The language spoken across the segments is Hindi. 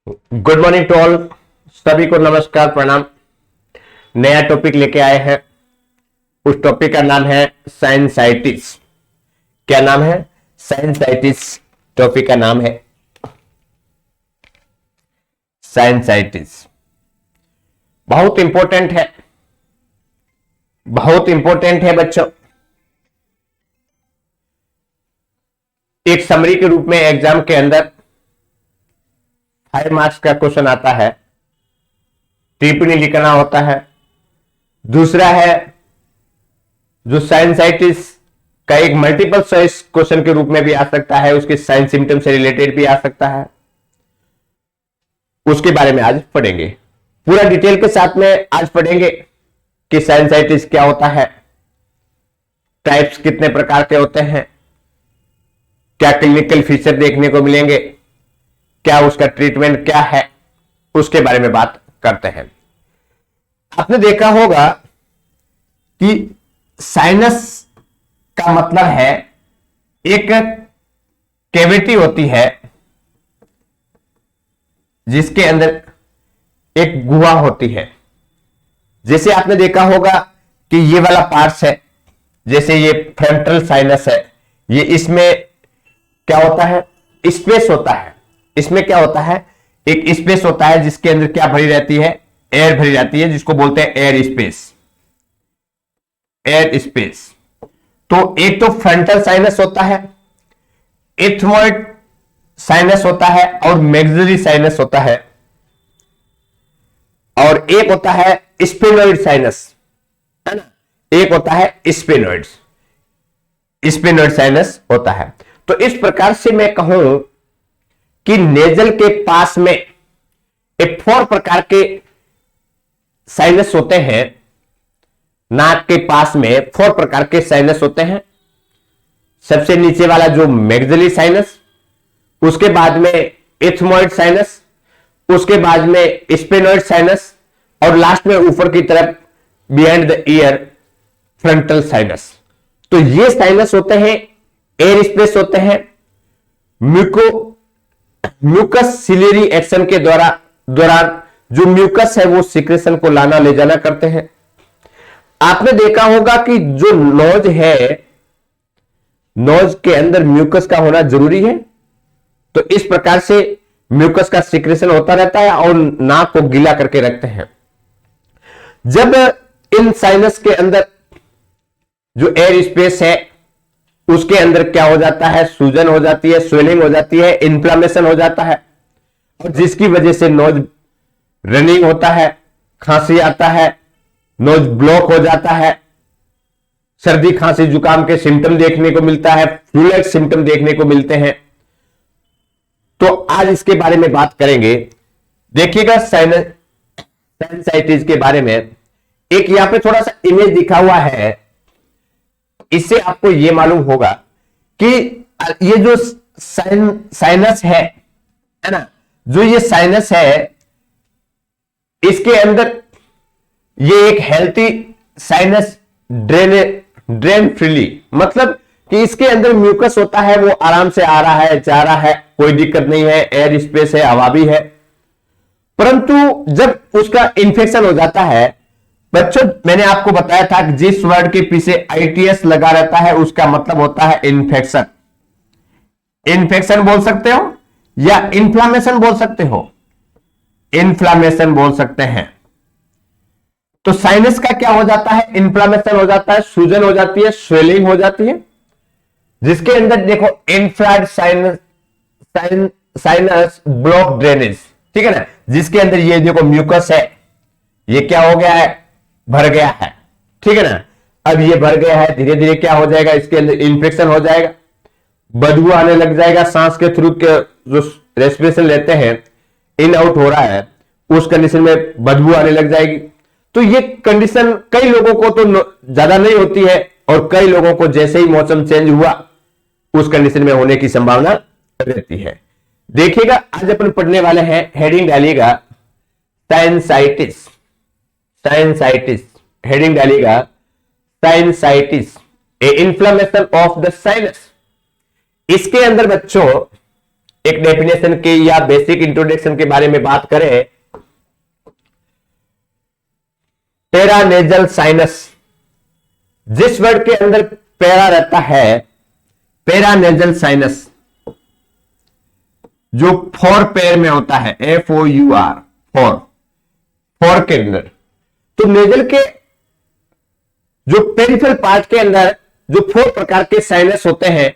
Good morning to all. सभी को नमस्कार, प्रणाम। नया टॉपिक लेके आए हैं। उस टॉपिक का नाम है साइनसाइटिस। क्या नाम है? साइनसाइटिस टॉपिक का नाम है साइनसाइटिस। बहुत इंपॉर्टेंट है, बहुत इंपॉर्टेंट है बच्चों। एक समरी के रूप में एग्जाम के अंदर 5 मार्क्स का क्वेश्चन आता है, टिप्पणी लिखना होता है। दूसरा है जो साइनसाइटिस का एक मल्टीपल चॉइस क्वेश्चन के रूप में भी आ सकता है, उसके साइन सिम्टम से रिलेटेड भी आ सकता है। उसके बारे में आज पढ़ेंगे, पूरा डिटेल के साथ में आज पढ़ेंगे कि साइनसाइटिस क्या होता है, टाइप्स कितने प्रकार के होते हैं, क्या क्लिनिकल फीचर देखने को मिलेंगे, क्या उसका ट्रीटमेंट क्या है, उसके बारे में बात करते हैं। आपने देखा होगा कि साइनस का मतलब है एक कैविटी होती है जिसके अंदर एक गुहा होती है। जैसे आपने देखा होगा कि ये वाला पार्ट्स है, जैसे ये फ्रंटल साइनस है, ये इसमें क्या होता है? स्पेस होता है। इसमें क्या होता है? एक स्पेस होता है जिसके अंदर क्या भरी रहती है? एयर भरी रहती है, जिसको बोलते हैं एयर स्पेस। Air space. तो एक तो फ्रंटल साइनस होता है, एथमोइड साइनस होता है और मैक्सिलरी साइनस होता है, और एक होता है स्पेनोइड साइनस, है ना? एक होता है स्पेनोइड साइनस होता है। तो इस प्रकार से मैं कहूं कि नेजल के पास में एक 4 प्रकार के साइनस होते हैं। नाक के पास में 4 प्रकार के साइनस होते हैं। सबसे नीचे वाला जो मैक्सिलरी साइनस, उसके बाद में एथमोइड साइनस, उसके बाद में स्पेनोइड साइनस, और लास्ट में ऊपर की तरफ behind the year frontal sinus. तो ये साइनस होते हैं, एयर स्पेस होते हैं। म्यूकस सिलेरी एक्शन के दौरान जो म्यूकस है वो सिक्रेशन को लाना ले जाना करते हैं। आपने देखा होगा कि जो नोज है, नोज के अंदर म्यूकस का होना जरूरी है। तो इस प्रकार से म्यूकस का सिक्रेशन होता रहता है और नाक को गीला करके रखते हैं। जब इन साइनस के अंदर जो एयर स्पेस है उसके अंदर क्या हो जाता है? सूजन हो जाती है, स्वेलिंग हो जाती है, इन्फ्लामेशन हो जाता है, और जिसकी वजह से नोज रनिंग होता है, खांसी आता है, नोज ब्लॉक हो जाता है, सर्दी खांसी जुकाम के सिम्टम देखने को मिलता है, फ्लू सिम्टम देखने को मिलते हैं। तो आज इसके बारे में बात करेंगे। देखिएगा साइनसाइटिस के बारे में एक यहां पे थोड़ा सा इमेज दिखा हुआ है। इससे आपको यह मालूम होगा कि ये जो साइनस है ना, जो ये साइनस है, इसके अंदर ये एक हेल्थी साइनस ड्रेन फ्रीली, मतलब कि इसके अंदर म्यूकस होता है, वो आराम से आ रहा है, जा रहा है, कोई दिक्कत नहीं है, एयर स्पेस है, हवा भी है। परंतु जब उसका इंफेक्शन हो जाता है, बच्चों मैंने आपको बताया था कि जिस वर्ड के पीछे आईटीएस लगा रहता है उसका मतलब होता है इन्फेक्शन। इन्फेक्शन बोल सकते हो या इन्फ्लामेशन बोल सकते हो, इन्फ्लामेशन बोल सकते हैं। तो साइनस का क्या हो जाता है? इन्फ्लामेशन हो जाता है, सूजन हो जाती है, स्वेलिंग हो जाती है, जिसके अंदर देखो इन्फ्लाड साइनस ब्लॉक ड्रेनेज, ठीक है ना, जिसके अंदर ये देखो म्यूकस है, ये क्या हो गया है? भर गया है, ठीक है ना। अब ये भर गया है, धीरे धीरे क्या हो जाएगा? इसके अंदर इन्फेक्शन हो जाएगा, बदबू आने लग जाएगा, सांस के थ्रू के जो रेस्पिरेशन लेते हैं, इन आउट हो रहा है, उस कंडीशन में बदबू आने लग जाएगी। तो ये कंडीशन कई लोगों को तो ज्यादा नहीं होती है, और कई लोगों को जैसे ही मौसम चेंज हुआ उस कंडीशन में होने की संभावना रहती है। देखिएगा आज अपन पढ़ने वाले हैं, हेडिंग डालिएगा साइनसाइटिस। साइनसाइटिस हेडिंग डालिएगा sinusitis, A inflammation of the sinus. इसके अंदर बच्चों एक डेफिनेशन की या बेसिक इंट्रोडक्शन के बारे में बात करें, पैरानेजल साइनस, जिस वर्ड के अंदर पैरा रहता है, पैरानेजल साइनस जो फोर पैर में होता है, FOUR, फोर के अंदर, तो नेजल के जो पेरिफेरल पार्ट के अंदर जो 4 प्रकार के साइनस होते हैं,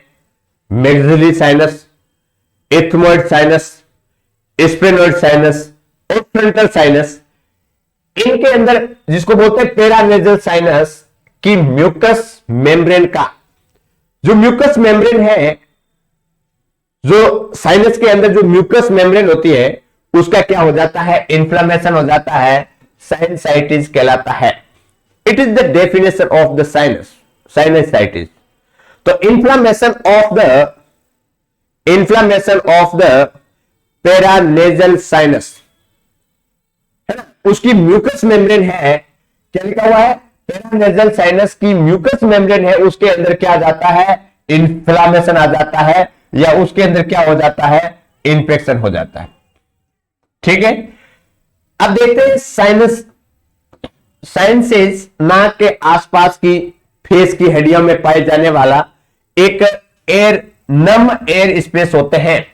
maxillary sinus, ethmoid sinus, sphenoid sinus और फ्रंटल साइनस, इनके अंदर जिसको बोलते हैं पैरानेजल साइनस की म्यूकस मेम्ब्रेन का, जो म्यूकस मेम्ब्रेन है, जो साइनस के अंदर जो म्यूकस मेम्ब्रेन होती है उसका क्या हो जाता है, इन्फ्लेमेशन हो जाता है, साइनसाइटिस कहलाता है। It is the definition of the sinus, sinusitis. तो inflammation of the paranasal sinus है ना, उसकी म्यूकस मेम्ब्रेन है, क्या लिखा हुआ है, पैरानेजल साइनस की म्यूकस मेम्ब्रेन है, उसके अंदर क्या आ जाता है, इन्फ्लेमेशन आ जाता है, या उसके अंदर क्या हो जाता है, इन्फेक्शन हो जाता है। ठीक है, अब देखते हैं साइनसेस, नाक के आसपास की फेस की हड्डियों में पाए जाने वाला एक नम एयर स्पेस होते हैं,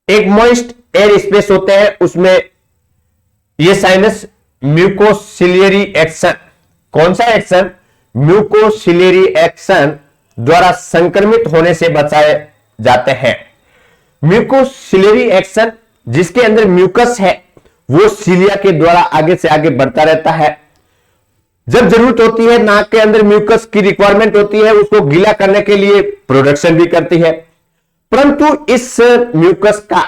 एक मॉइस्ट एयर स्पेस होते हैं, उसमें ये साइनस म्यूकोसिलियरी एक्शन, कौन सा एक्शन, म्यूकोसिलियरी एक्शन द्वारा संक्रमित होने से बचाए जाते हैं। म्यूकोसिलियरी एक्शन जिसके अंदर म्यूकस है वो सीलिया के द्वारा आगे से आगे बढ़ता रहता है। जब जरूरत होती है, नाक के अंदर म्यूकस की रिक्वायरमेंट होती है, उसको गीला करने के लिए प्रोडक्शन भी करती है, परंतु इस म्यूकस का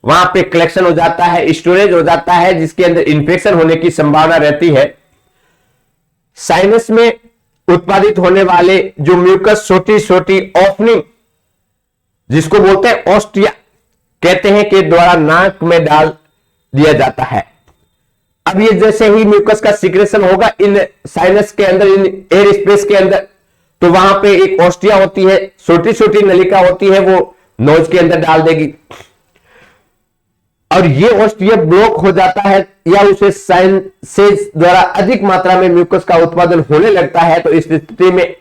वहां पे कलेक्शन हो जाता है, स्टोरेज हो जाता है, जिसके अंदर इंफेक्शन होने की संभावना रहती है। साइनस में उत्पादित होने वाले जो म्यूकस छोटी छोटी ओपनिंग, जिसको बोलते हैं ऑस्टिया कहते हैं, के द्वारा नाक में डाल दिया जाता है। अब ये जैसे ही म्यूकस का सिक्रेशन होगा इन साइनस के अंदर, इन एयर स्पेस के अंदर, तो वहां पे एक ऑस्टिया होती है, छोटी छोटी नलिका होती है, वो नोज के अंदर डाल देगी और ये ऑस्टिया ब्लॉक हो जाता है, या उसे साइनसेस द्वारा अधिक मात्रा में म्यूकस का उत्पादन होने लगता है। तो इस स्थिति में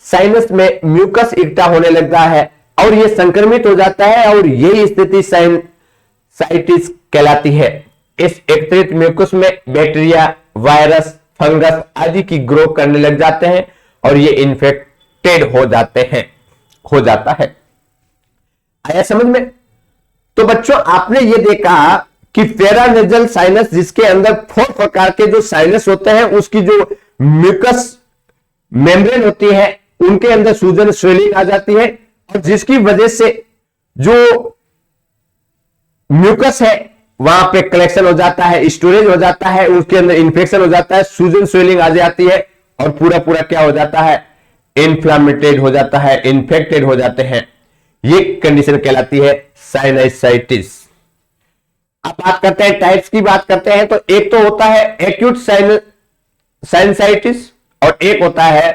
साइनस में म्यूकस इकट्ठा होने लगता है और यह संक्रमित हो जाता है, और यही स्थिति साइनसाइटिस कहलाती है। इस एकत्रित म्यूकस में बैक्टीरिया, वायरस, फंगस आदि की ग्रो करने लग जाते हैं और ये इन्फेक्टेड हो जाता है। आया समझ में? तो बच्चों आपने ये देखा कि पैरानेजल साइनस जिसके अंदर 4 प्रकार के जो साइनस होते हैं, उसकी जो म्यूकस मेम्ब्रेन होती है उनके अंदर सूजन, स्वेलिंग आ जाती है, और जिसकी वजह से जो म्यूकस है वहां पे कलेक्शन हो जाता है, स्टोरेज हो जाता है, उसके अंदर इंफेक्शन हो जाता है, सूजन स्वेलिंग आ जाती है और पूरा क्या हो जाता है, इन्फ्लामेटेड हो जाता है, इन्फेक्टेड हो जाते हैं। ये कंडीशन कहलाती है साइनसाइटिस। अब बात करते हैं टाइप्स की, बात करते हैं तो एक तो होता है एक्यूट साइनसाइटिस और एक होता है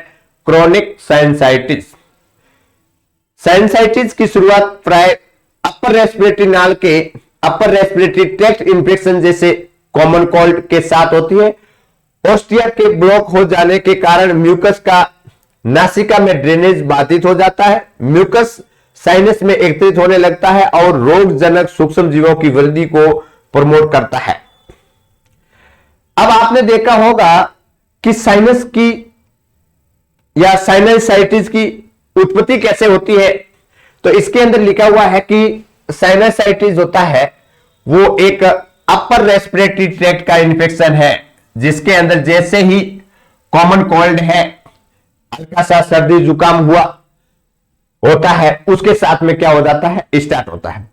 क्रोनिक साइनसाइटिस। साइनसाइटिस की शुरुआत प्राय अपर रेस्पिरेटरी नाल के अपर रेस्पिरेटरी ट्रैक्ट इंफेक्शन जैसे कॉमन कोल्ड के साथ होती है। ऑस्टिया के ब्लॉक हो जाने के कारण म्यूकस का नासिका में ड्रेनेज बाधित हो जाता है, म्यूकस साइनस में एकत्रित होने लगता है और रोगजनक सूक्ष्म जीवों की वृद्धि को प्रमोट करता है। अब आपने देखा होगा कि साइनस की या साइनसाइटिस की उत्पत्ति कैसे होती है, तो इसके अंदर लिखा हुआ है कि साइनसाइटिस होता है वो एक अपर रेस्पिरेटरी ट्रैक्ट का इंफेक्शन है, जिसके अंदर जैसे ही कॉमन कोल्ड है, हल्का सा सर्दी जुकाम होता है, उसके साथ में क्या हो जाता है, स्टार्ट होता है।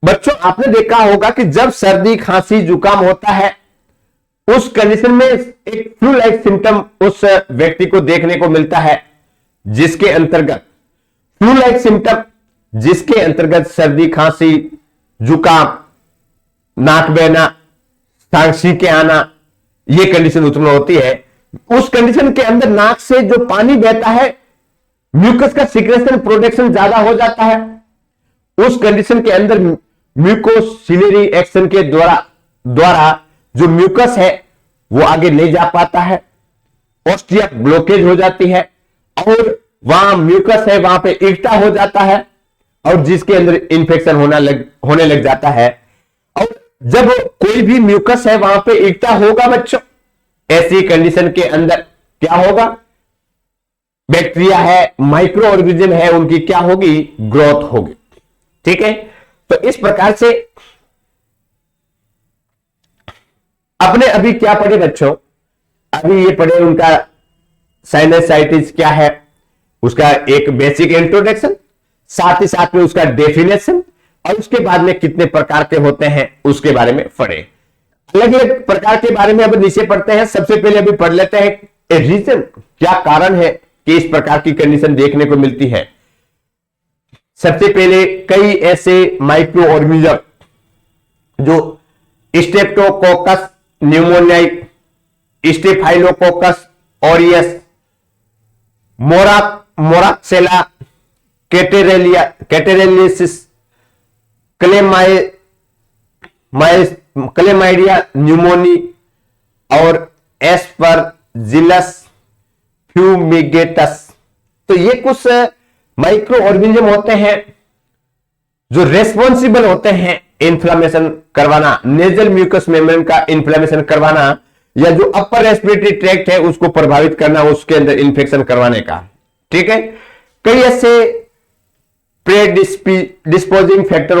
बच्चों आपने देखा होगा कि जब सर्दी, खांसी, जुकाम होता है उस कंडीशन में एक फ्लू लाइक सिम्टम उस व्यक्ति को देखने को मिलता है, जिसके अंतर्गत फ्लू लाइक सिम्टम, जिसके अंतर्गत सर्दी, खांसी, जुकाम, नाक बहना, खांसी के आना, यह कंडीशन उत्पन्न होती है। उस कंडीशन के अंदर नाक से जो पानी बहता है, म्यूकस का सिक्रेशन, प्रोडक्शन ज्यादा हो जाता है। उस कंडीशन के अंदर म्यूकोसिलरी एक्शन के द्वारा जो म्यूकस है वो आगे नहीं जा पाता है, ऑस्टिया ब्लॉकेज हो जाती है और वहां म्यूकस है वहां पे इकट्ठा हो जाता है और जिसके अंदर इंफेक्शन होने लग जाता है। और जब कोई भी म्यूकस है वहां पे इकट्ठा होगा बच्चों, ऐसी कंडीशन के अंदर क्या होगा, बैक्टीरिया है, माइक्रो ऑर्गेनिज्म है, उनकी क्या होगी, ग्रोथ होगी। ठीक है, तो इस प्रकार से अपने अभी क्या पढ़े बच्चों, अभी ये पढ़े उनका साइनसाइटिस क्या है, उसका एक बेसिक इंट्रोडक्शन, साथ ही साथ में उसका डेफिनेशन और उसके बाद में कितने प्रकार के होते हैं उसके बारे में पढ़े। अलग अलग प्रकार के बारे में अब नीचे पढ़ते हैं। सबसे पहले अभी पढ़ लेते हैं रीजन, क्या कारण है कि इस प्रकार की कंडीशन देखने को मिलती है। सबसे पहले कई ऐसे माइक्रो ऑर्गेनिज्म जो Streptococcus pneumoniae, Staphylococcus aureus, Moraxella catarrhalis, Chlamydia pneumoniae और एस्परजिलस फ्यूमिगेटस। तो ये कुछ माइक्रो ऑर्गेनिज्म होते हैं जो रेस्पॉन्सिबल होते हैं इन्फ्लेमेशन करवाना, नेजल म्यूकस मेम्ब्रेन का इन्फ्लेमेशन करवाना, या जो अपर रेस्पिरेटरी ट्रैक्ट है उसको प्रभावित करना, उसके अंदर इंफेक्शन करवाने का। ठीक है, कई ऐसे प्रीडिस्पोजिंग फैक्टर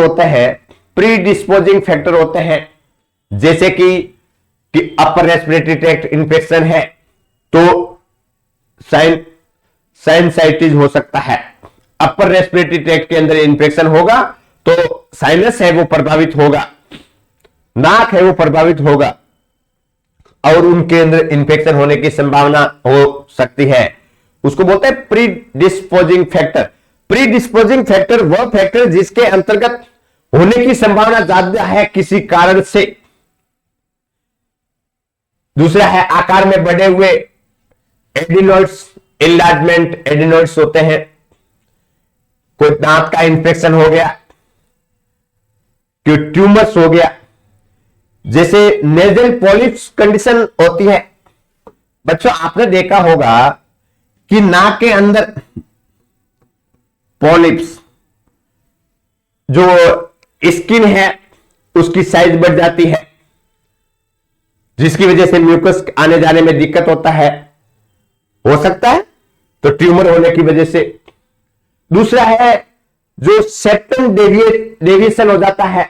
होते हैं, जैसे कि अपर रेस्पिरेटरी ट्रैक्ट इंफेक्शन है तो साइनसाइटिस हो सकता है। अपर रेस्पिरेटरी ट्रैक्ट के अंदर इंफेक्शन होगा तो साइनस है वो प्रभावित होगा, नाक है वो प्रभावित होगा और उनके अंदर इंफेक्शन होने की संभावना हो सकती है। उसको बोलते हैं प्रीडिस्पोजिंग फैक्टर। प्रीडिस्पोजिंग फैक्टर वह फैक्टर जिसके अंतर्गत होने की संभावना ज्यादा है किसी कारण से। दूसरा है आकार में बढ़े हुए एडिनोइड्स, इनलार्जमेंट एडिनोइड्स होते हैं। कोई दांत का इंफेक्शन हो गया, कोई ट्यूमर्स हो गया, जैसे नेजल पॉलिप्स कंडीशन होती है। बच्चों आपने देखा होगा कि नाक के अंदर पॉलिप्स, जो स्किन है उसकी साइज बढ़ जाती है, जिसकी वजह से म्यूकस आने जाने में दिक्कत होता है, हो सकता है तो ट्यूमर होने की वजह से। दूसरा है जो सेप्टम डेविएशन हो जाता है,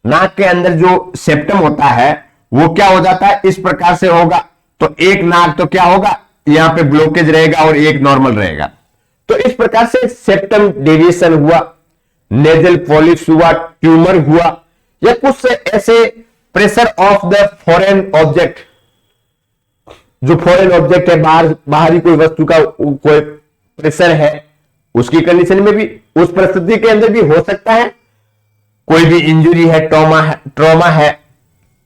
नाक के अंदर जो सेप्टम होता है वो क्या हो जाता है, इस प्रकार से होगा। तो एक नाक तो क्या होगा, यहां पे ब्लॉकेज रहेगा और एक नॉर्मल रहेगा। तो इस प्रकार से सेप्टम डेविएशन हुआ, नेजल पॉलिप्स हुआ, ट्यूमर हुआ, या कुछ ऐसे pressure of the foreign object, जो फॉरेन ऑब्जेक्ट है, बाहरी कोई वस्तु का कोई प्रेशर है, उसकी कंडीशन में भी, उस परिस्थिति के अंदर भी हो सकता है। कोई भी इंजरी है, ट्रॉमा है,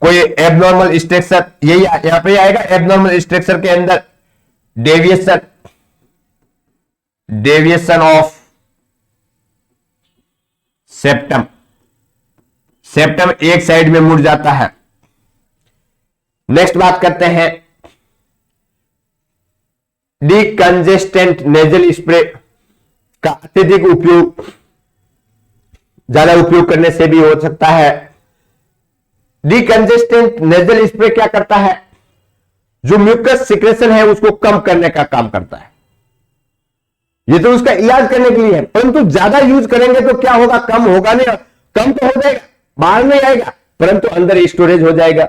कोई एबनॉर्मल स्ट्रक्चर, यही यहां पे आएगा, एबनॉर्मल स्ट्रक्चर के अंदर डेविएशन ऑफ सेप्टम एक साइड में मुड़ जाता है। नेक्स्ट बात करते हैं डिकंजेस्टेंट नेजल स्प्रे का अत्यधिक उपयोग, ज्यादा उपयोग करने से भी हो सकता है। डिकंजेस्टेंट नेजल स्प्रे क्या करता है, जो म्यूकस सिक्रेशन है उसको कम करने का काम करता है। ये तो उसका इलाज करने के लिए है, परंतु ज्यादा यूज करेंगे तो क्या होगा, कम होगा नहीं, कम तो हो जाएगा, बाहर नहीं आएगा परंतु अंदर स्टोरेज हो जाएगा।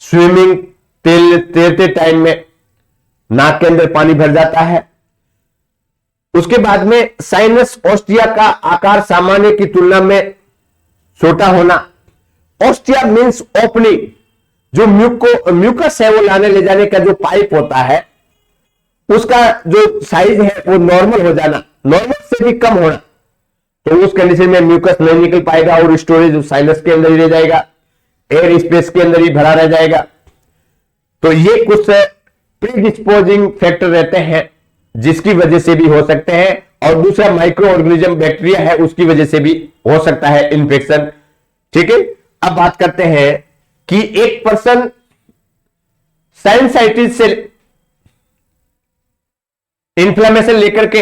स्विमिंग तैरते टाइम में नाक के अंदर पानी भर जाता है। उसके बाद में साइनस ऑस्टिया का आकार सामान्य की तुलना में छोटा होना। ऑस्टिया मींस ओपनिंग, जो म्यूकस है वो लाने ले जाने का जो पाइप होता है उसका जो साइज है वो नॉर्मल हो जाना, नॉर्मल से भी कम होना। तो उस कंडीशन में म्यूकस नहीं निकल पाएगा और स्टोरेज साइनस के अंदर ही रह जाएगा, एयर स्पेस के अंदर ही भरा रह जाएगा। तो ये कुछ प्रीडिस्पोजिंग फैक्टर रहते हैं जिसकी वजह से भी हो सकते हैं और दूसरा माइक्रो ऑर्गेनिज्म बैक्टीरिया है, उसकी वजह से भी हो सकता है इन्फेक्शन। ठीक है, अब बात करते हैं कि एक पर्सन साइनसाइटिस से इन्फ्लेमेशन लेकर के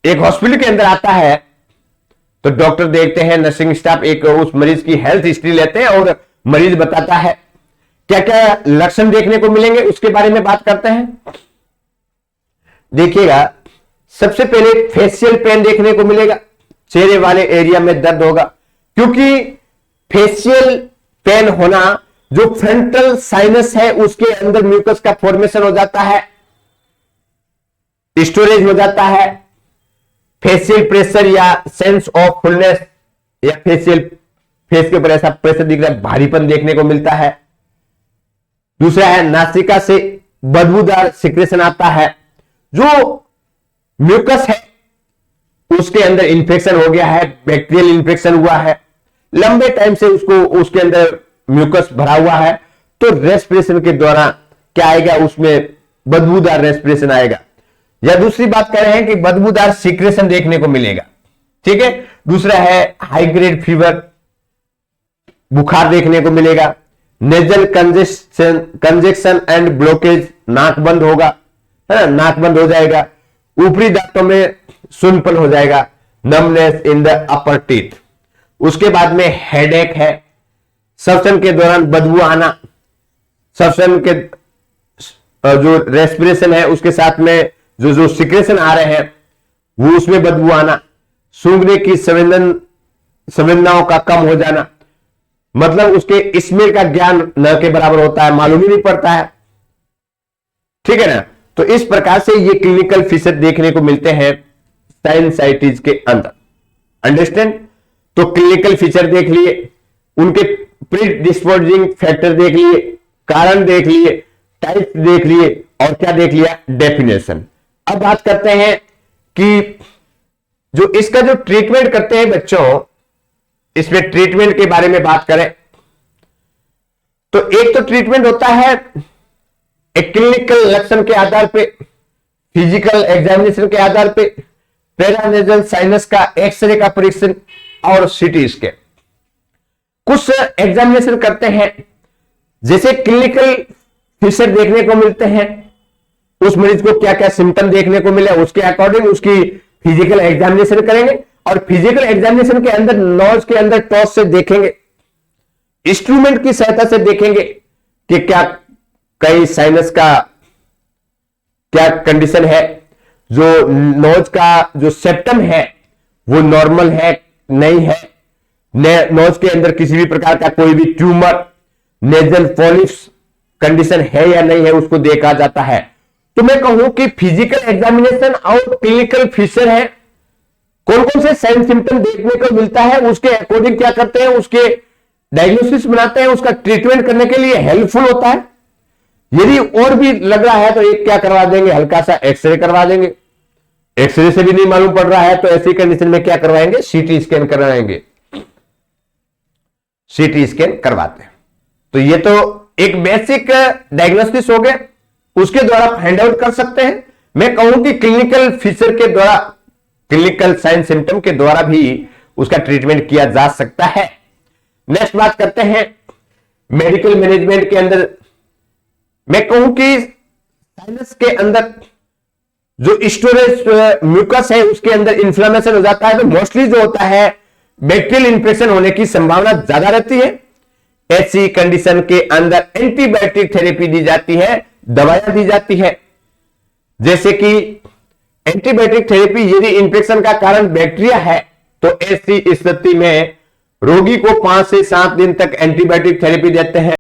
एक हॉस्पिटल के अंदर आता है, तो डॉक्टर देखते हैं, नर्सिंग स्टाफ एक उस मरीज की हेल्थ हिस्ट्री लेते हैं और मरीज बताता है क्या क्या लक्षण देखने को मिलेंगे, उसके बारे में बात करते हैं। देखिएगा, सबसे पहले फेशियल पेन देखने को मिलेगा, चेहरे वाले एरिया में दर्द होगा, क्योंकि फेशियल पेन होना, जो फ्रंटल साइनस है उसके अंदर म्यूकस का फॉर्मेशन हो जाता है, स्टोरेज हो जाता है। फेशियल प्रेशर या सेंस ऑफ फुलनेस, या फेस के ऊपर ऐसा प्रेशर दिख रहा है, भारीपन देखने को मिलता है। दूसरा है नासिका से बदबूदार सिक्रेशन आता है, जो म्यूकस है उसके अंदर इंफेक्शन हो गया है, बैक्टीरियल इंफेक्शन हुआ है, लंबे टाइम से उसके अंदर म्यूकस भरा हुआ है, तो रेस्पिरेशन के दौरान क्या आएगा, उसमें बदबूदार रेस्पिरेशन आएगा। या दूसरी बात कह रहे हैं कि बदबूदार सीक्रेशन देखने को मिलेगा। ठीक है, दूसरा है हाई ग्रेड फीवर, बुखार देखने को मिलेगा। नेजल कंजेक्शन एंड ब्लॉकेज, नाक बंद होगा, है ना, नाक बंद हो जाएगा। ऊपरी दांतों में सुनपन हो जाएगा, numbness in the upper teeth. उसके बाद में हेडेक है, श्वसन के दौरान बदबू आना, श्वसन के जो रेस्पिरेशन है उसके साथ में जो सिक्रेशन आ रहे हैं वो उसमें बदबू आना, सूंघने की संवेदनाओं का कम हो जाना, मतलब उसके स्मेल का ज्ञान न के बराबर होता है, मालूम ही नहीं पड़ता है। ठीक है ना, तो इस प्रकार से ये क्लिनिकल फीचर देखने को मिलते हैं साइनसाइटिस के अंदर। अंडरस्टैंड? तो क्लिनिकल फीचर देख लिए, उनके प्रीडिस्पोजिंग फैक्टर देख लिए, कारण देख लिए, टाइप्स देख लिए, और क्या देख लिया, डेफिनेशन। अब बात करते हैं कि जो इसका जो ट्रीटमेंट करते हैं बच्चों, इसमें ट्रीटमेंट के बारे में बात करें तो एक तो ट्रीटमेंट होता है एक क्लिनिकल लक्षण के आधार पे, फिजिकल एग्जामिनेशन के आधार पे, पैरानेजल साइनस का एक्सरे का परीक्षण और सीटी स्कैन। कुछ एग्जामिनेशन करते हैं, जैसे क्लिनिकल फीचर देखने को मिलते हैं, उस मरीज को क्या क्या सिम्टम देखने को मिले, उसके अकॉर्डिंग उसकी फिजिकल एग्जामिनेशन करेंगे, और फिजिकल एग्जामिनेशन के अंदर नोज के अंदर टॉस से देखेंगे, इंस्ट्रूमेंट की सहायता से देखेंगे कि क्या कई साइनस का क्या कंडीशन है, जो नोज का जो सेप्टम है वो नॉर्मल है नहीं है, नोज के अंदर किसी भी प्रकार का कोई भी ट्यूमर, नेजल पॉलिप्स कंडीशन है या नहीं है, उसको देखा जाता है। तो मैं कहूं कि फिजिकल एग्जामिनेशन और क्लिनिकल फीचर है, कौन कौन से साइन सिम्टम देखने को मिलता है, उसके अकॉर्डिंग क्या करते हैं, उसके डायग्नोसिस बनाते हैं, उसका ट्रीटमेंट करने के लिए हेल्पफुल होता है। यदि और भी लग रहा है तो एक क्या करवा देंगे, हल्का सा एक्सरे करवा देंगे, एक्सरे से भी नहीं मालूम पड़ रहा है तो ऐसी कंडीशन में क्या करवाएंगे, सीटी स्कैन करवाएंगे, सीटी स्कैन करवाते हैं। तो ये तो एक बेसिक डायग्नोसिस हो गया, उसके द्वारा फाइंड आउट कर सकते हैं। मैं कहूं कि क्लिनिकल फीचर के द्वारा, क्लिनिकल साइन सिम्टम के द्वारा भी उसका ट्रीटमेंट किया जा सकता है। नेक्स्ट बात करते हैं मेडिकल मैनेजमेंट के अंदर। मैं कहूं कि साइनस के अंदर जो स्टोरेज म्यूकस है उसके अंदर इन्फ्लेमेशन हो जाता है, तो मोस्टली जो होता है बैक्टीरियल इन्फेक्शन होने की संभावना ज्यादा रहती है। ऐसी कंडीशन के अंदर एंटीबायोटिक थेरेपी दी जाती है, दवाइयां दी जाती है, जैसे कि एंटीबायोटिक थेरेपी यदि इन्फेक्शन का कारण बैक्टीरिया है तो ऐसी स्थिति में रोगी को 5 से 7 दिन तक एंटीबायोटिक थेरेपी देते हैं।